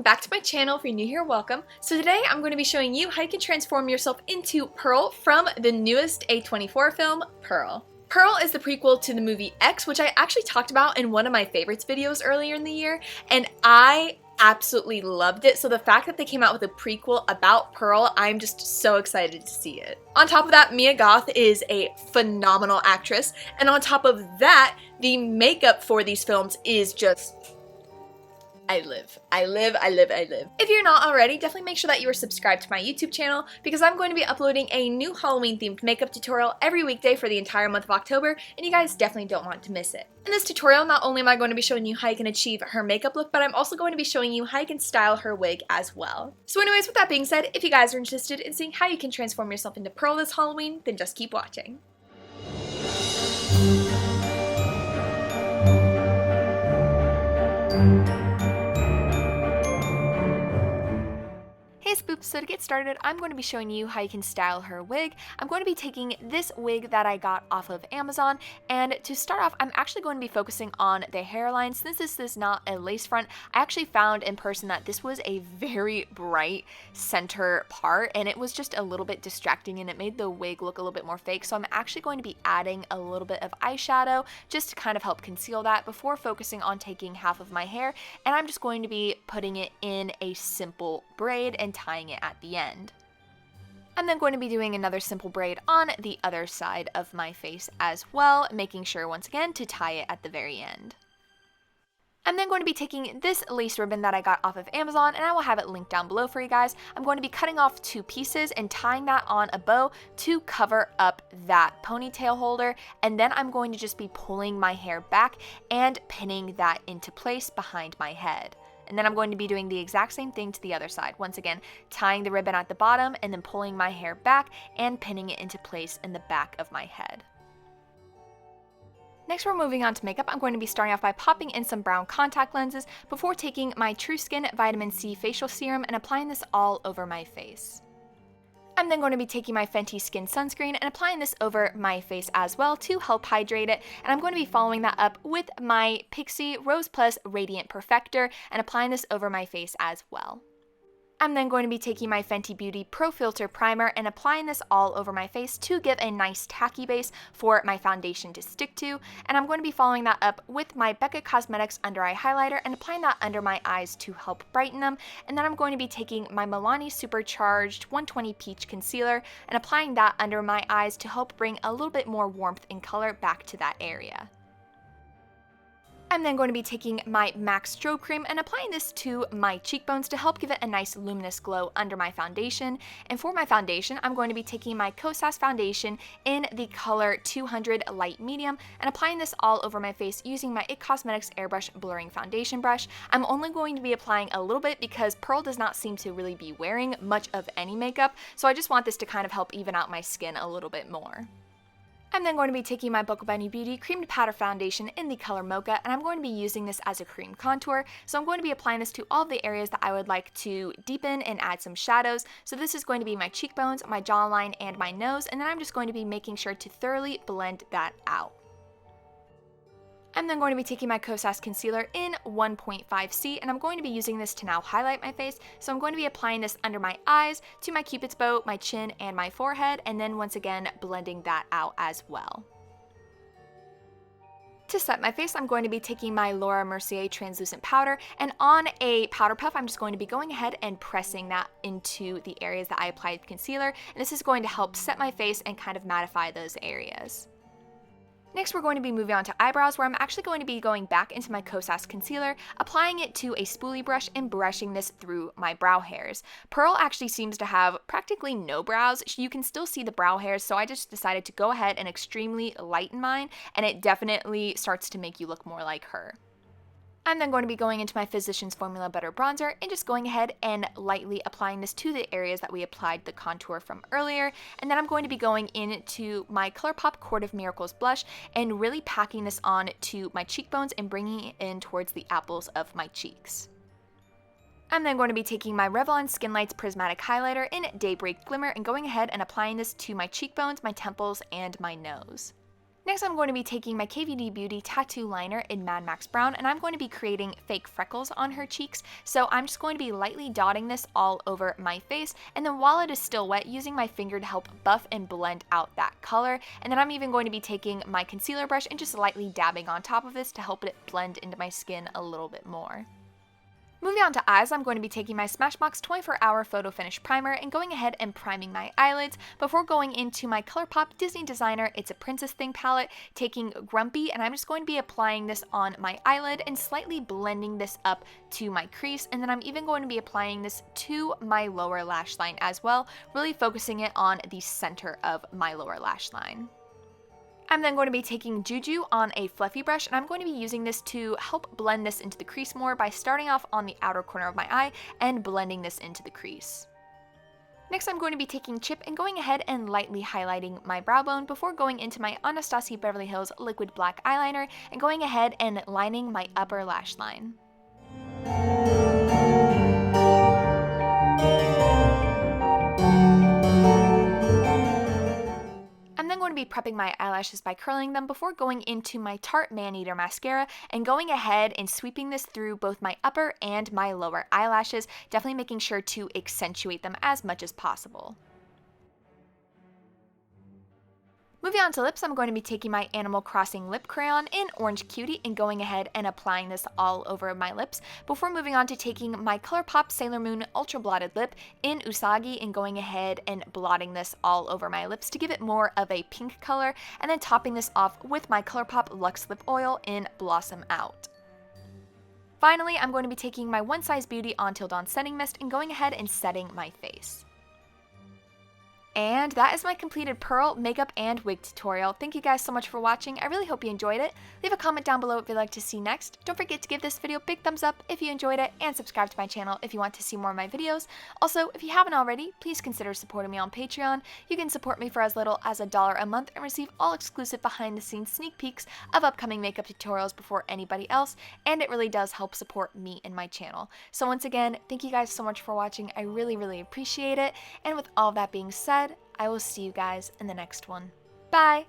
welcome back to my channel. If you're new here, welcome. So today I'm going to be showing you how you can transform yourself into Pearl from the newest A24 film, Pearl. Pearl is the prequel to the movie X, which I actually talked about in one of my favorites videos earlier in the year, and I absolutely loved it. So the fact that they came out with a prequel about Pearl, I'm just so excited to see it. On top of that, Mia Goth is a phenomenal actress, and on top of that, the makeup for these films is just I live. If you're not already, definitely make sure that you are subscribed to my YouTube channel because I'm going to be uploading a new Halloween themed makeup tutorial every weekday for the entire month of October, and you guys definitely don't want to miss it. In this tutorial, not only am I going to be showing you how you can achieve her makeup look, but I'm also going to be showing you how you can style her wig as well. So anyways, with that being said, if you guys are interested in seeing how you can transform yourself into Pearl this Halloween, then just keep watching. Hey Spoops, so to get started, I'm going to be showing you how you can style her wig. I'm going to be taking this wig that I got off of Amazon, and to start off, I'm actually going to be focusing on the hairline. Since this is not a lace front, I actually found in person that this was a very bright center part, and it was just a little bit distracting, and it made the wig look a little bit more fake, so I'm actually going to be adding a little bit of eyeshadow just to kind of help conceal that before focusing on taking half of my hair, and I'm just going to be putting it in a simple braid and tying it at the end. I'm then going to be doing another simple braid on the other side of my face as well, making sure once again to tie it at the very end. I'm then going to be taking this lace ribbon that I got off of Amazon, and I will have it linked down below for you guys. I'm going to be cutting off 2 pieces and tying that on a bow to cover up that ponytail holder, and then I'm going to just be pulling my hair back and pinning that into place behind my head. And then I'm going to be doing the exact same thing to the other side. Once again, tying the ribbon at the bottom and then pulling my hair back and pinning it into place in the back of my head. Next, we're moving on to makeup. I'm going to be starting off by popping in some brown contact lenses before taking my True Skin Vitamin C Facial Serum and applying this all over my face. I'm then going to be taking my Fenty Skin Sunscreen and applying this over my face as well to help hydrate it, and I'm going to be following that up with my Pixi Rose Plus Radiant Perfector and applying this over my face as well. I'm then going to be taking my Fenty Beauty Pro Filter Primer and applying this all over my face to give a nice tacky base for my foundation to stick to, and I'm going to be following that up with my Becca Cosmetics Under Eye Highlighter and applying that under my eyes to help brighten them, and then I'm going to be taking my Milani Supercharged 120 Peach Concealer and applying that under my eyes to help bring a little bit more warmth and color back to that area. I'm then going to be taking my MAC Strobe Cream and applying this to my cheekbones to help give it a nice luminous glow under my foundation. And for my foundation, I'm going to be taking my Kosas foundation in the color 200 Light Medium and applying this all over my face using my IT Cosmetics Airbrush Blurring Foundation Brush. I'm only going to be applying a little bit because Pearl does not seem to really be wearing much of any makeup, so I just want this to kind of help even out my skin a little bit more. I'm then going to be taking my Buckle Bunny Beauty Cream to Powder Foundation in the color Mocha, and I'm going to be using this as a cream contour. So I'm going to be applying this to all of the areas that I would like to deepen and add some shadows. So this is going to be my cheekbones, my jawline, and my nose, and then I'm just going to be making sure to thoroughly blend that out. I'm then going to be taking my Kosas Concealer in 1.5C, and I'm going to be using this to now highlight my face. So I'm going to be applying this under my eyes, to my Cupid's bow, my chin, and my forehead, and then once again blending that out as well. To set my face, I'm going to be taking my Laura Mercier Translucent Powder, and on a powder puff, I'm just going to be going ahead and pressing that into the areas that I applied concealer, and this is going to help set my face and kind of mattify those areas. Next, we're going to be moving on to eyebrows, where I'm actually going to be going back into my Kosas concealer, applying it to a spoolie brush and brushing this through my brow hairs. Pearl actually seems to have practically no brows. You can still see the brow hairs, so I just decided to go ahead and extremely lighten mine, and it definitely starts to make you look more like her. I'm then going to be going into my Physicians Formula Butter Bronzer and just going ahead and lightly applying this to the areas that we applied the contour from earlier. And then I'm going to be going into my ColourPop Court of Miracles blush and really packing this on to my cheekbones and bringing it in towards the apples of my cheeks. I'm then going to be taking my Revlon Skin Lights Prismatic Highlighter in Daybreak Glimmer and going ahead and applying this to my cheekbones, my temples, and my nose. Next, I'm going to be taking my KVD Beauty Tattoo Liner in Mad Max Brown, and I'm going to be creating fake freckles on her cheeks. So I'm just going to be lightly dotting this all over my face, and then while it is still wet, using my finger to help buff and blend out that color. And then I'm even going to be taking my concealer brush and just lightly dabbing on top of this to help it blend into my skin a little bit more. Moving on to eyes, I'm going to be taking my Smashbox 24-Hour Photo Finish Primer and going ahead and priming my eyelids before going into my ColourPop Disney Designer It's a Princess Thing palette, taking Grumpy, and I'm just going to be applying this on my eyelid and slightly blending this up to my crease, and then I'm even going to be applying this to my lower lash line as well, really focusing it on the center of my lower lash line. I'm then going to be taking Juju on a fluffy brush, and I'm going to be using this to help blend this into the crease more by starting off on the outer corner of my eye and blending this into the crease. Next, I'm going to be taking Chip and going ahead and lightly highlighting my brow bone before going into my Anastasia Beverly Hills Liquid Black Eyeliner and going ahead and lining my upper lash line. I'm then going to be prepping my eyelashes by curling them before going into my Tarte Maneater mascara and going ahead and sweeping this through both my upper and my lower eyelashes, definitely making sure to accentuate them as much as possible. Moving on to lips, I'm going to be taking my Animal Crossing lip crayon in Orange Cutie and going ahead and applying this all over my lips before moving on to taking my ColourPop Sailor Moon Ultra Blotted Lip in Usagi and going ahead and blotting this all over my lips to give it more of a pink color, and then topping this off with my ColourPop Luxe Lip Oil in Blossom Out. Finally, I'm going to be taking my One Size Beauty Until Dawn Setting Mist and going ahead and setting my face. And that is my completed pearl, makeup, and wig tutorial. Thank you guys so much for watching. I really hope you enjoyed it. Leave a comment down below if you'd like to see next. Don't forget to give this video a big thumbs up if you enjoyed it, and subscribe to my channel if you want to see more of my videos. Also, if you haven't already, please consider supporting me on Patreon. You can support me for as little as $1 a month and receive all exclusive behind-the-scenes sneak peeks of upcoming makeup tutorials before anybody else, and it really does help support me and my channel. So once again, thank you guys so much for watching. I really, really appreciate it. And with all that being said, I will see you guys in the next one. Bye!